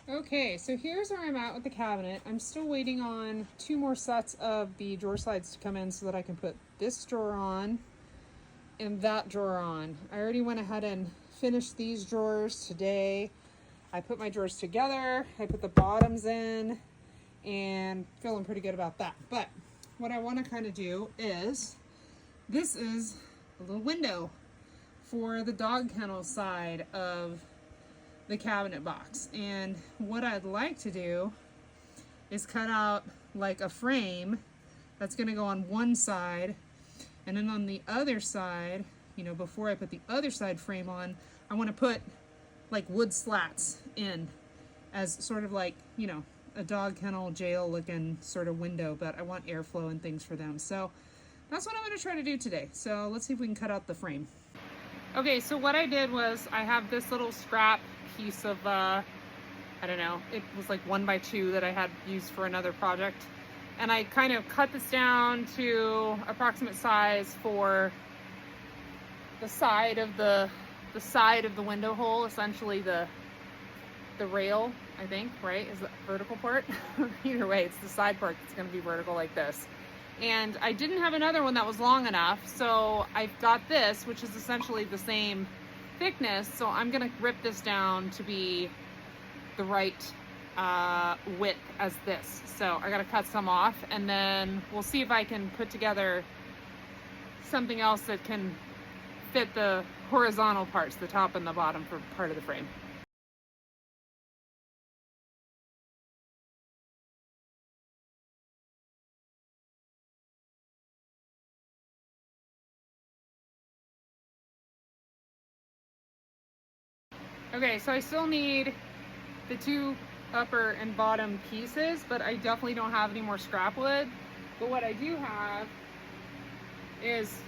Okay, so here's where I'm at with the cabinet. I'm still waiting on 2 more sets of the drawer slides to come in so that I can put this drawer on and that drawer on. I already went ahead and finished these drawers today. I put my drawers together, I put the bottoms in, and feeling pretty good about that. But what I want to kind of do is, this is a little window for the dog kennel side of the cabinet box. And what I'd like to do is cut out like a frame that's going to go on one side, and then on the other side, you know, before I put the other side frame on, I want to put like wood slats in as sort of like, you know, a dog kennel jail looking sort of window, but I want airflow and things for them. So that's what I'm going to try to do today. So let's see if we can cut out the frame. Okay, so what I did was I have this little scrap piece of, I don't know, it was like 1x2 that I had used for another project. And I kind of cut this down to approximate size for the side of the window hole, essentially the rail, I think, right, is the vertical part. Either way, it's the side part that's going to be vertical like this. And I didn't have another one that was long enough, so I've got this, which is essentially the same thickness. So I'm going to rip this down to be the right width as this. So I got to cut some off, and then we'll see if I can put together something else that can fit the horizontal parts, the top and the bottom, for part of the frame. Okay, so I still need the 2 upper and bottom pieces, but I definitely don't have any more scrap wood. But what I do have is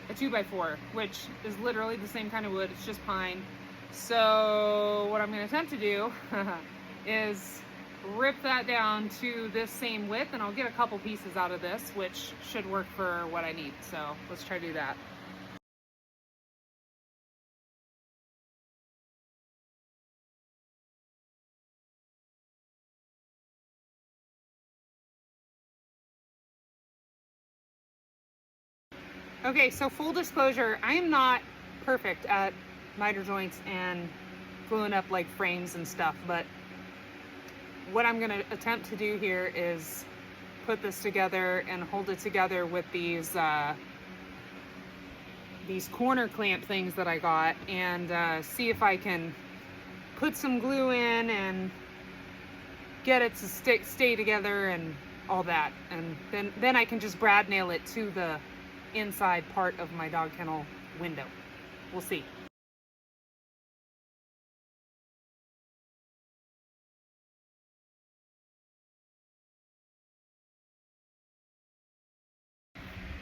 a 2x4, which is literally the same kind of wood, it's just pine. So what I'm going to attempt to do is rip that down to this same width, and I'll get a couple pieces out of this, which should work for what I need. So let's try to do that. Okay, so full disclosure, I am not perfect at miter joints and gluing up like frames and stuff, but what I'm gonna attempt to do here is put this together and hold it together with these corner clamp things that I got, and see if I can put some glue in and get it to stay together and all that, and then I can just brad nail it to the inside part of my dog kennel window. We'll see.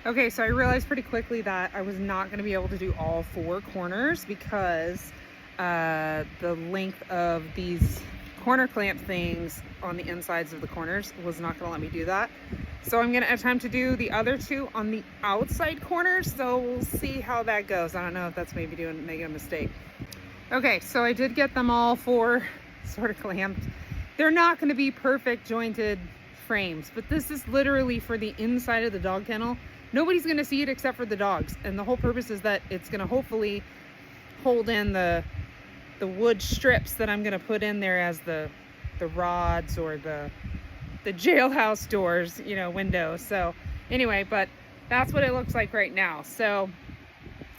Okay, so I realized pretty quickly that I was not going to be able to do all 4 corners because the length of these corner clamp things on the insides of the corners was not going to let me do that. So I'm going to attempt to do the other 2 on the outside corners, so we'll see how that goes. I don't know if that's maybe making a mistake. Okay, so I did get them all 4 sort of clamped. They're not going to be perfect jointed frames, but this is literally for the inside of the dog kennel. Nobody's going to see it except for the dogs, and the whole purpose is that it's going to hopefully hold in the wood strips that I'm going to put in there as the rods or the jailhouse doors, you know, windows. So anyway, but that's what it looks like right now. So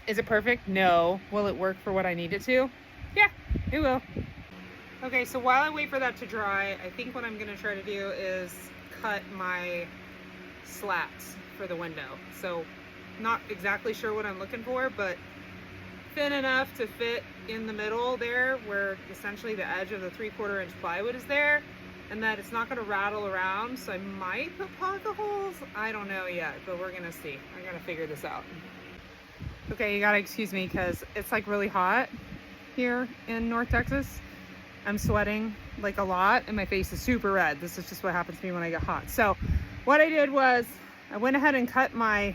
is it perfect? No. Will it work for what I need it to? Yeah, it will. Okay, so while I wait for that to dry, I think what I'm going to try to do is cut my slats for the window. So not exactly sure what I'm looking for, but thin enough to fit in the middle there where essentially the edge of the 3/4 inch plywood is there, and that it's not going to rattle around. So I might put pocket holes. I don't know yet, but we're going to see. I'm going to figure this out. Okay, you got to excuse me because it's like really hot here in North Texas. I'm sweating like a lot and my face is super red. This is just what happens to me when I get hot. So what I did was I went ahead and cut my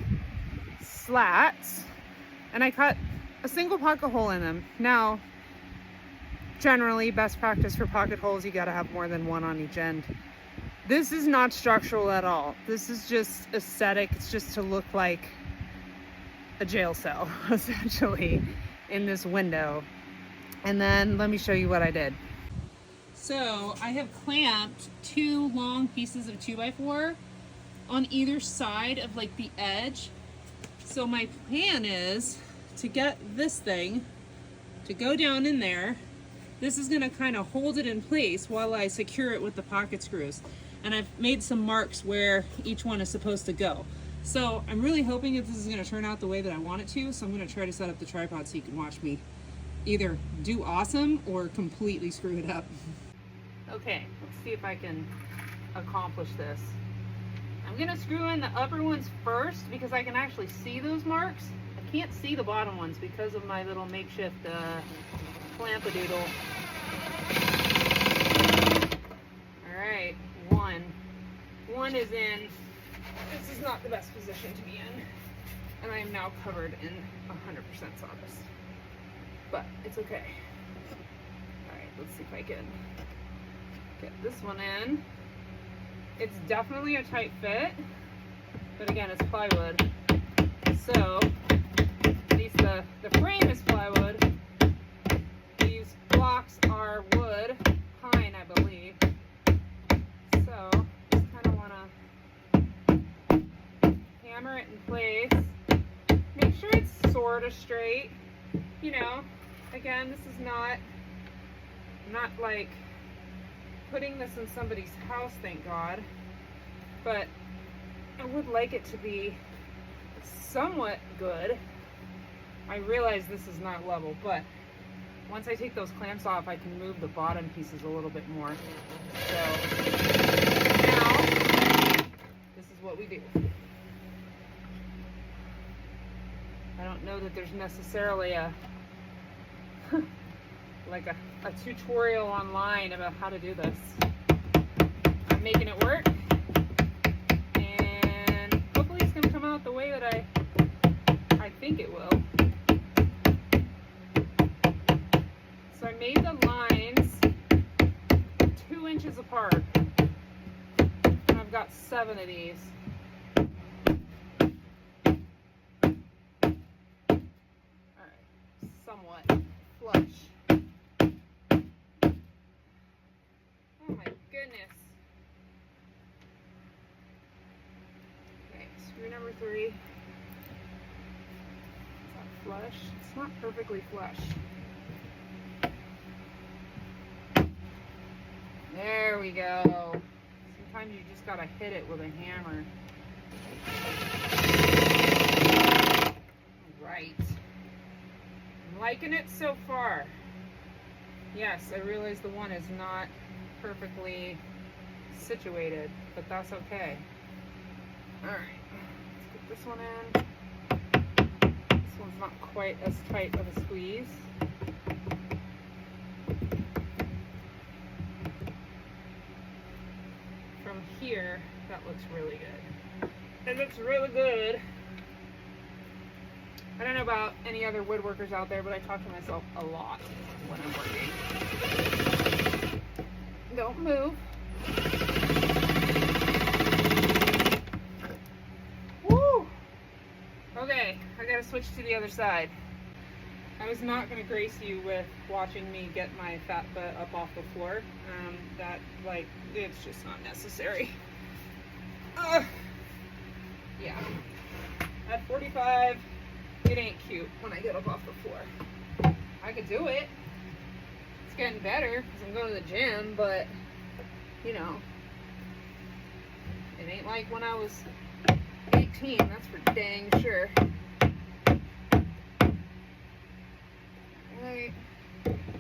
slats, and I cut a single pocket hole in them. Now, generally best practice for pocket holes, you got to have more than one on each end. This is not structural at all. This is just aesthetic. It's just to look like a jail cell, essentially, in this window. And then let me show you what I did. So I have clamped 2 long pieces of 2x4 on either side of like the edge. So my plan is to get this thing to go down in there. This is gonna kind of hold it in place while I secure it with the pocket screws. And I've made some marks where each one is supposed to go. So I'm really hoping that this is gonna turn out the way that I want it to. So I'm gonna try to set up the tripod so you can watch me either do awesome or completely screw it up. Okay, let's see if I can accomplish this. I'm gonna screw in the upper ones first because I can actually see those marks. I can't see the bottom ones because of my little makeshift clampadoodle. All right, one is in. This is not the best position to be in, and I am now covered in 100% sawdust, but it's okay. All right, let's see if I can get this one in. It's definitely a tight fit, but again, it's plywood. So, at least the frame is plywood. These blocks are wood, pine, I believe. So, just kind of want to hammer it in place. Make sure it's sort of straight. You know, again, this is not like putting this in somebody's house, thank God, but I would like it to be somewhat good. I realize this is not level, but once I take those clamps off, I can move the bottom pieces a little bit more. So now, this is what we do. I don't know that there's necessarily a like a tutorial online about how to do this. I'm making it work, and hopefully it's gonna come out the way that I think it will. So I made the lines 2 inches apart, and I've got 7 of these. All right, somewhat flush. Oh my goodness. Okay, screw number 3. Is that flush? It's not perfectly flush. There we go. Sometimes you just gotta hit it with a hammer. Right. I'm liking it so far. Yes, I realize the one is not perfectly situated, but that's okay. All right, let's get this one in. This one's not quite as tight of a squeeze. From here, that looks really good. It looks really good. I don't know about any other woodworkers out there, but I talk to myself a lot when I'm working. Don't move. Woo! Okay, I gotta switch to the other side. I was not gonna grace you with watching me get my fat butt up off the floor. That, like, it's just not necessary. Yeah. At 45, it ain't cute when I get up off the floor. I could do it. It's getting better because I'm going to the gym, but, you know, it ain't like when I was 18, that's for dang sure. Alright,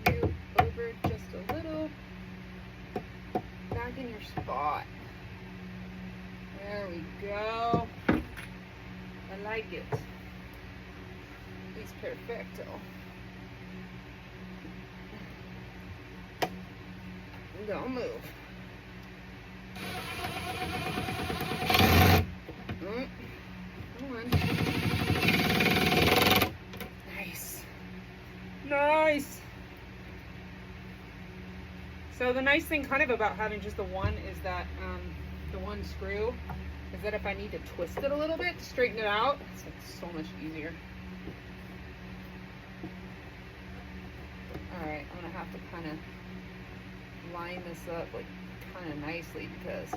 you over just a little, back in your spot. There we go. I like it. It's perfecto. Don't move. Come on. Nice. Nice. So the nice thing kind of about having just the one is that the one screw is that if I need to twist it a little bit to straighten it out, it's like so much easier. All right, I'm gonna have to kind of line this up like kind of nicely because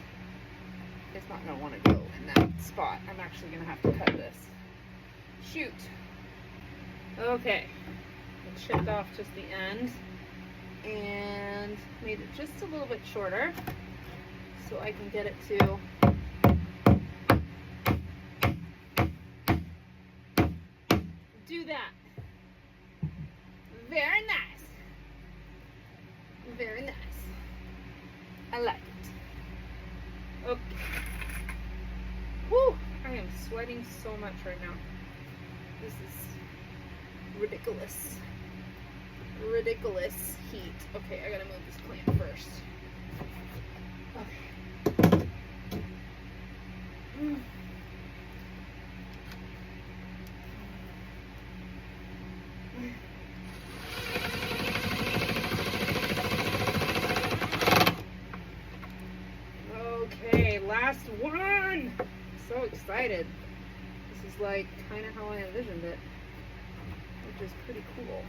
it's not gonna want to go in that spot. I'm actually gonna have to cut this. Shoot. Okay, I chipped off just the end and made it just a little bit shorter so I can get it to do that. Very nice. Very nice. I like it. Okay. Whew, I am sweating so much right now. This is ridiculous. Ridiculous heat. Okay, I gotta move this clamp first. Okay. Okay, last one. So excited. This is like kind of how I envisioned it, which is pretty cool.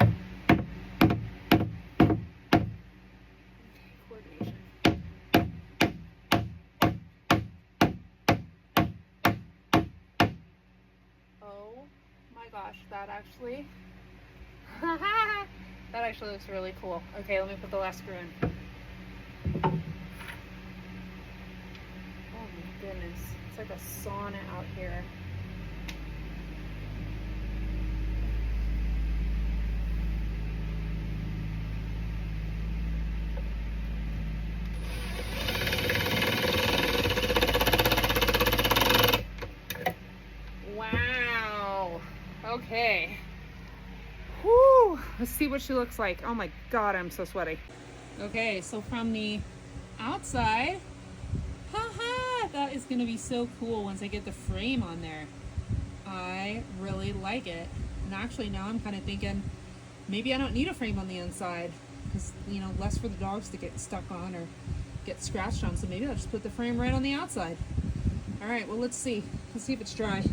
Oh my gosh, that actually looks really cool. Okay, let me put the last screw in. Oh my goodness, it's like a sauna out here. Okay. Whoo! Let's see what she looks like. Oh my God, I'm so sweaty. Okay, so from the outside, that is gonna be so cool once I get the frame on there. I really like it. And actually now I'm kind of thinking maybe I don't need a frame on the inside because, you know, less for the dogs to get stuck on or get scratched on. So maybe I'll just put the frame right on the outside. All right, well, let's see. Let's see if it's dry.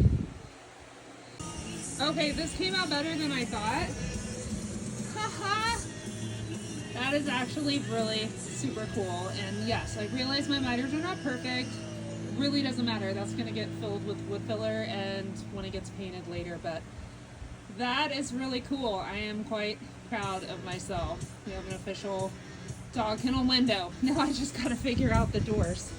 Okay, this came out better than I thought. Haha! That is actually really super cool. And yes, I realize my miters are not perfect. It really doesn't matter. That's gonna get filled with wood filler and when it gets painted later, but that is really cool. I am quite proud of myself. We have an official dog kennel window. Now I just gotta figure out the doors.